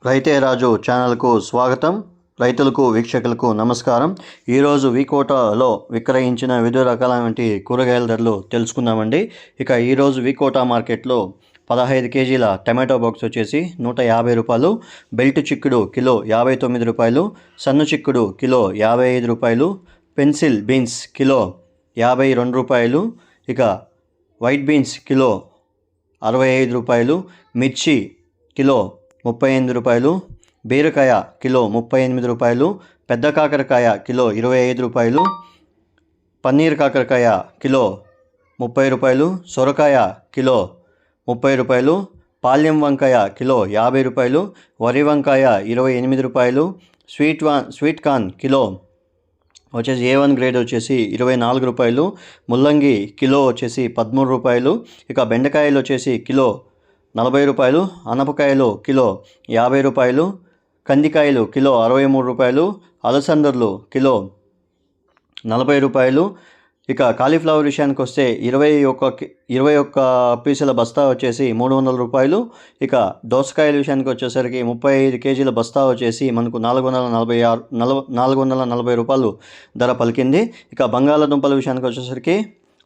రైతే రాజు ఛానల్కు స్వాగతం. రైతులకు వీక్షకులకు నమస్కారం. ఈరోజు వికోటాలో విక్రయించిన వివిధ రకాలైన కూరగాయల ధరలు తెలుసుకుందామండి. ఇక ఈరోజు వికోటా మార్కెట్లో 15 కేజీల టమాటో బాక్స్ వచ్చేసి 150 రూపాయలు, బెల్ట్ చిక్కుడు కిలో 59 రూపాయలు, సన్ను చిక్కుడు కిలో 55 రూపాయలు, పెన్సిల్ బీన్స్ కిలో 52 రూపాయలు, ఇక వైట్ బీన్స్ కిలో 65 రూపాయలు, మిర్చి కిలో 38 రూపాయలు, బీరకాయ కిలో 38 రూపాయలు, పెద్ద కాకరకాయ కిలో 25 రూపాయలు, పన్నీర్ కాకరకాయ కిలో 30 రూపాయలు, సొరకాయ కిలో 30 రూపాయలు, పాల్యం వంకాయ కిలో 50 రూపాయలు, వరి వంకాయ 28 రూపాయలు, స్వీట్ కార్న్ కిలో వచ్చేసి A1 గ్రేడ్ వచ్చేసి 24 రూపాయలు, ముల్లంగి కిలో వచ్చేసి 13 రూపాయలు, ఇక బెండకాయలు వచ్చేసి కిలో 40 రూపాయలు, అనపకాయలు కిలో 50 రూపాయలు, కందికాయలు కిలో 63 రూపాయలు, అలసందర్లు కిలో 40 రూపాయలు, ఇక కాలీఫ్లవర్ విషయానికి వస్తే 21 పీసుల బస్తా వచ్చేసి 300 రూపాయలు, ఇక దోసకాయల విషయానికి వచ్చేసరికి 35 కేజీల బస్తా వచ్చేసి మనకు 440 రూపాయలు ధర పలికింది. ఇక బంగాళాదుంపల విషయానికి వచ్చేసరికి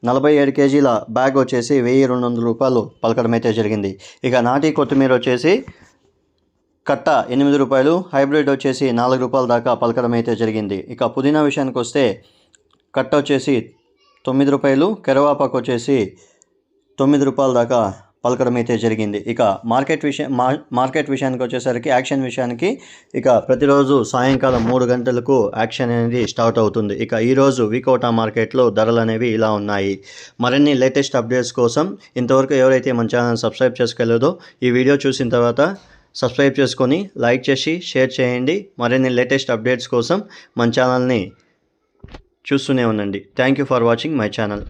47 కేజీల బ్యాగ్ వచ్చేసి 1200 రూపాయలు పలకడం అయితే జరిగింది. ఇక నాటి కొత్తిమీర వచ్చేసి కట్ట 8 రూపాయలు, హైబ్రిడ్ వచ్చేసి 4 రూపాయల దాకా పలకడం అయితే జరిగింది. ఇక పుదీనా విషయానికి వస్తే కట్ట వచ్చేసి 9 రూపాయలు, కరివేపాకు వచ్చేసి 9 రూపాయల దాకా పలకడం అయితే జరిగింది. ఇక మార్కెట్ విషయానికి వచ్చేసరికి యాక్షన్ విషయానికి ఇక ప్రతిరోజు సాయంకాలం 3 గంటలకు యాక్షన్ అనేది స్టార్ట్ అవుతుంది. ఇక ఈరోజు వికోటా మార్కెట్లో ధరలు అనేవి ఇలా ఉన్నాయి. మరిన్ని లేటెస్ట్ అప్డేట్స్ కోసం ఇంతవరకు ఎవరైతే మన ఛానల్ సబ్స్క్రైబ్ చేసుకోలేదో ఈ వీడియో చూసిన తర్వాత సబ్స్క్రైబ్ చేసుకొని లైక్ చేసి షేర్ చేయండి. మరిన్ని లేటెస్ట్ అప్డేట్స్ కోసం మన ఛానల్ని చూస్తూనే ఉండండి. Thank you for watching my channel.